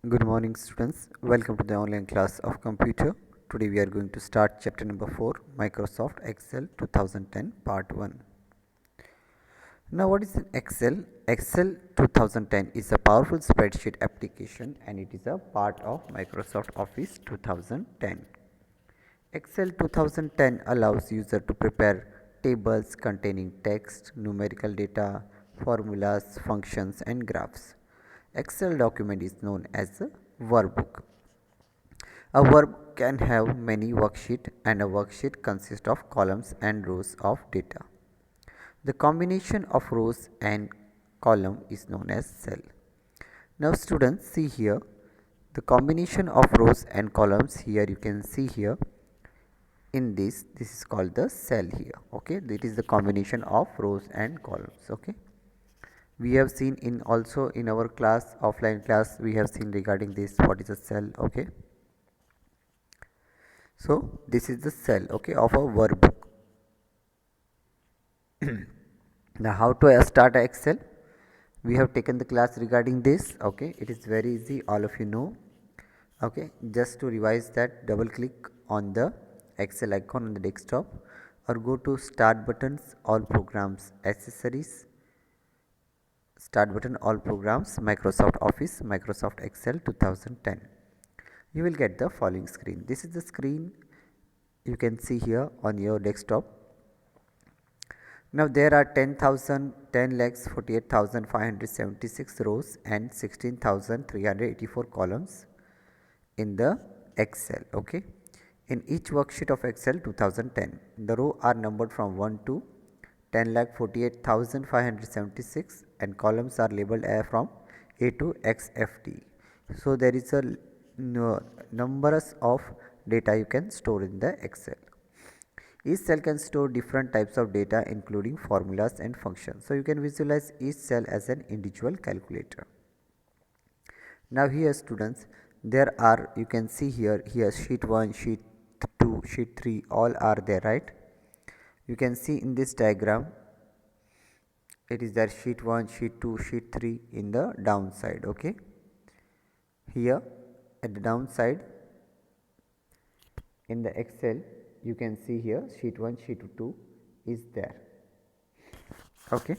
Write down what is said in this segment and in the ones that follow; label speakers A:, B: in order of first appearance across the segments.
A: Good morning, students. Welcome to the online class of computer. Today we are going to start chapter number 4, Microsoft Excel 2010 part 1. Now what is an Excel? Excel 2010 is a powerful spreadsheet application and it is a part of Microsoft Office 2010. Excel 2010 allows user to prepare tables containing text, numerical data, formulas, functions and graphs. Excel document is known as a workbook. A workbook can have many worksheets and a worksheet consists of columns and rows of data. The combination of rows and column is known as cell. Now students, see here the combination of rows and columns. Here you can see here in this is called the cell here. Okay, it is the combination of rows and columns. Okay, we have seen in also in our class, offline class, we have seen regarding this what is a cell. Okay, so this is the cell, okay, of a workbook. Now how to start a Excel? We have taken the class regarding this. Okay, it is very easy, all of you know. Okay, just to revise that, double click on the Excel icon on the desktop or go to start buttons, all programs, accessories, start button, all programs, Microsoft Office, Microsoft Excel 2010. You will get the following screen. This is the screen you can see here on your desktop. Now there are 10,000, 10 lakhs 48,576 rows and 16,384 columns in the Excel. Okay, in each worksheet of Excel 2010, the row are numbered from 1 to 10 lakh 48,576 and columns are labeled from A to XFD. So there is a numbers of data you can store in the Excel. Each cell can store different types of data including formulas and functions. So you can visualize each cell as an individual calculator. Now here students, there are, you can see here sheet 1, sheet 2, sheet 3, all are there, right? You can see in this diagram it is there sheet 1, sheet 2, sheet 3 in the downside. Okay, here at the downside in the Excel you can see here sheet 1, sheet 2 is there. Okay,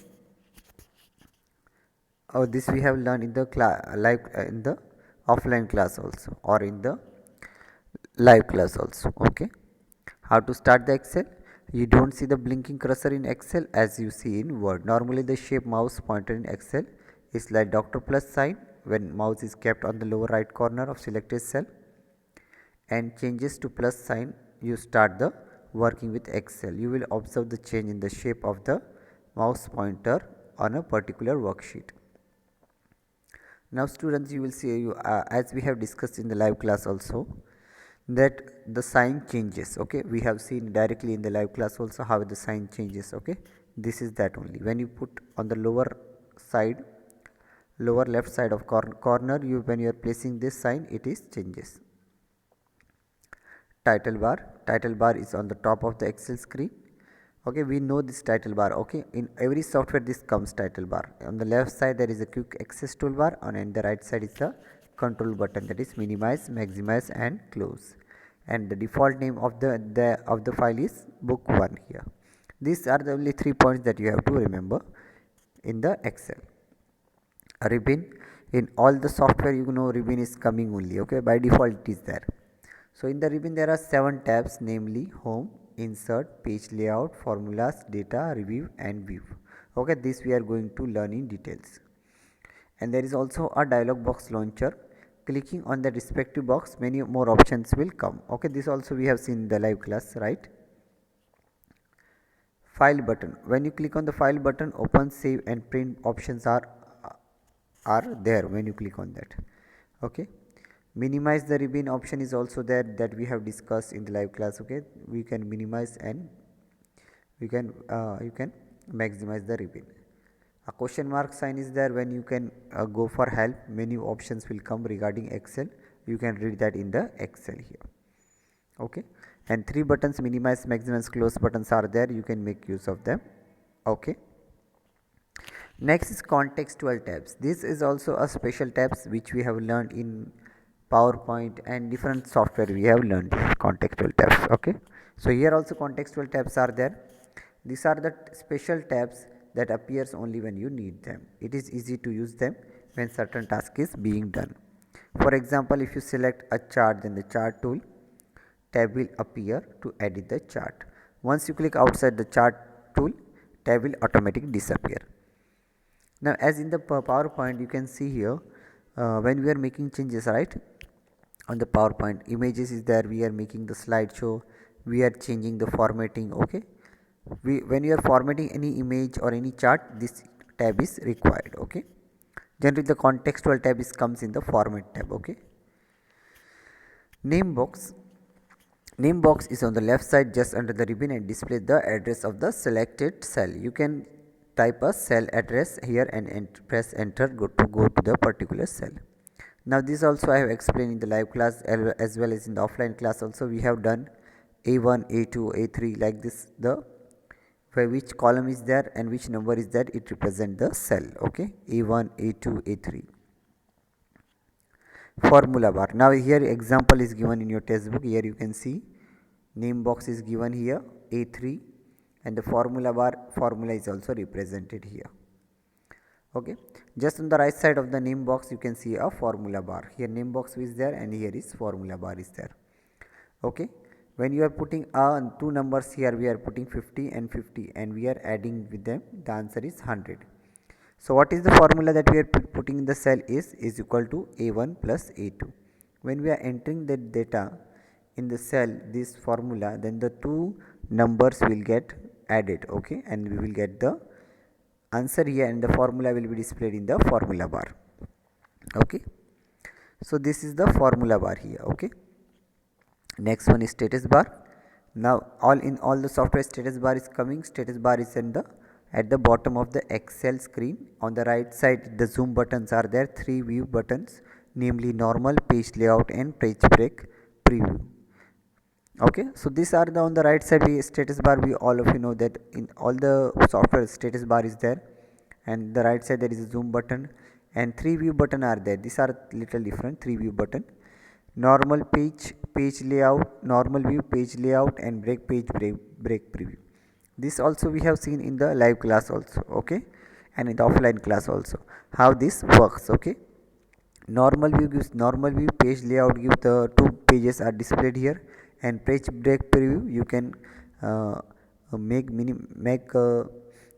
A: this we have learned in the in the offline class also or in the live class also. Okay, how to start the Excel? You don't see the blinking cursor in Excel as you see in Word. Normally the shape mouse pointer in Excel is like Dr. plus sign when mouse is kept on the lower right corner of selected cell and changes to plus sign. You start the working with Excel. You will observe the change in the shape of the mouse pointer on a particular worksheet. Now students, you will see as we have discussed in the live class also, that the sign changes. Okay, we have seen directly in the live class also how the sign changes. Okay, this is that only when you put on the lower side, lower left side of corner, you when you are placing this sign, it is changes. Title bar is on the top of the Excel screen. Okay, we know this title bar. Okay, in every software this comes title bar. On the left side there is a quick access toolbar and the right side is the control button, that is minimize, maximize and close, and the default name of the file is book1 here. These are the only 3 points that you have to remember in the Excel. A ribbon, in all the software you know ribbon is coming only. Okay, by default it is there. So in the ribbon there are 7 tabs, namely home, insert, page layout, formulas, data, review and view. Okay, this we are going to learn in details. And there is also a dialog box launcher. Clicking on the respective box, many more options will come. Okay, this also we have seen in the live class, right? File button. When you click on the file button, open, save and print options are there when you click on that. Okay, minimize the ribbon option is also there, that we have discussed in the live class. Okay, we can minimize and you can maximize the ribbon. A question mark sign is there when you can go for help. Many options will come regarding Excel. You can read that in the Excel here. Okay, and 3 buttons, minimize, maximize, close buttons are there. You can make use of them. Okay, Next is contextual tabs. This is also a special tabs which we have learned in PowerPoint and different software. We have learned these contextual tabs. Okay, so here also contextual tabs are there. These are the special tabs that appears only when you need them. It is easy to use them when certain task is being done. For example, if you select a chart, then the chart tool tab will appear to edit the chart. Once you click outside the chart tool, tab will automatically disappear. Now, as in the PowerPoint, you can see here when we are making changes, right? On the PowerPoint, images is there. We are making the slideshow. We are changing the formatting. Okay, when you are formatting any image or any chart, this tab is required. Okay, generally the contextual tab is comes in the format tab. Okay, name box. Name box is on the left side just under the ribbon and displays the address of the selected cell. You can type a cell address here and press enter to go to the particular cell. Now this also I have explained in the live class as well as in the offline class also. We have done A1, A2, A3 like this, the where which column is there and which number is there, it represent the cell. Okay, A1, A2, A3. Formula bar. Now here example is given in your textbook. Here you can see name box is given here A3 and the formula bar formula is also represented here. Okay, just on the right side of the name box you can see a formula bar. Here name box is there and here is formula bar is there. Okay, when you are putting two numbers here, we are putting 50 and 50 and we are adding with them, the answer is 100. So what is the formula that we are putting in the cell is equal to A1 plus A2. When we are entering the data in the cell, this formula, then the two numbers will get added. Okay, and we will get the answer here and the formula will be displayed in the formula bar. Okay, so this is the formula bar here. Okay, next one is status bar. Now all the software status bar is coming. Status bar is in the at the bottom of the Excel screen. On the right side the zoom buttons are there, three view buttons, namely normal, page layout and page break preview. Okay, so these are the on the right side status bar. We all of you know that in all the software status bar is there, and the right side there is a zoom button and three view button are there. These are little different. Three view button, normal page, page layout, normal view, page layout and break page break preview. This also we have seen in the live class also. Okay, and in the offline class also how this works. Okay, normal view gives normal view, page layout gives the two pages are displayed here, and page break preview you can make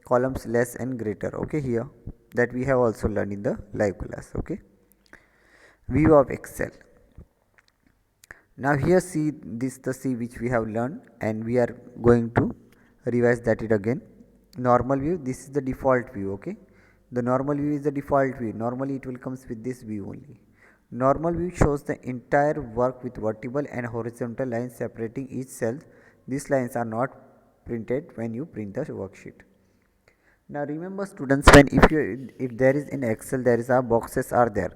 A: columns less and greater. Okay, here that we have also learned in the live class. Okay, view of Excel. Now here see this the C which we have learned and we are going to revise that it again. Normal view, this is the default view. Okay, the normal view is the default view. Normally it will comes with this view only. Normal view shows the entire work with vertical and horizontal lines separating each cell. These lines are not printed when you print the worksheet. Now remember students, when if there is in Excel there is a boxes are there,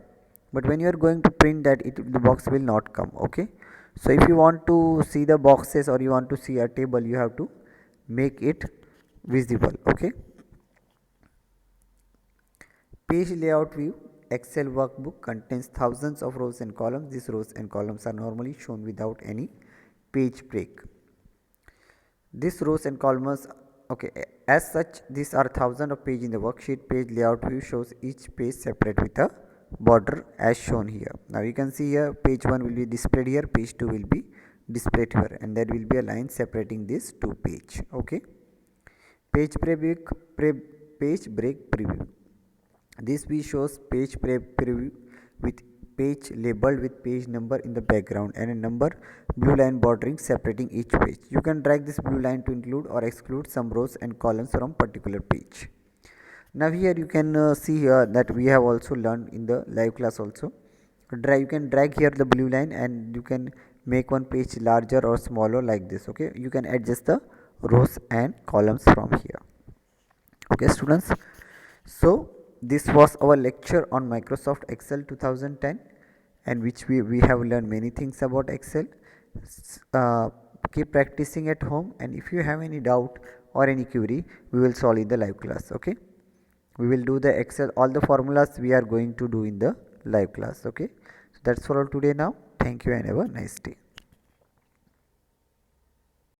A: but when you are going to print that the box will not come. Okay, so if you want to see the boxes or you want to see a table, you have to make it visible. Okay, page layout view. Excel workbook contains thousands of rows and columns. These rows and columns are normally shown without any page break. These rows and columns, okay, as such these are thousands of pages in the worksheet. Page layout view shows each page separate with a border as shown here. Now you can see here page 1 will be displayed here, page 2 will be displayed here, and there will be a line separating these two page. Okay, page break preview. This view shows page preview with page labeled with page number in the background and a number blue line bordering separating each page. You can drag this blue line to include or exclude some rows and columns from particular page. Now here you can see here that we have also learned in the live class also. You can drag here the blue line and you can make one page larger or smaller like this. Okay, you can adjust the rows and columns from here. Okay students, so this was our lecture on Microsoft Excel 2010, and which we have learned many things about Excel. Keep practicing at home, and if you have any doubt or any query, we will solve in the live class. Okay, We will do the Excel, all the formulas we are going to do in the live class. Okay, so that's for all today now. Thank you and have a nice day.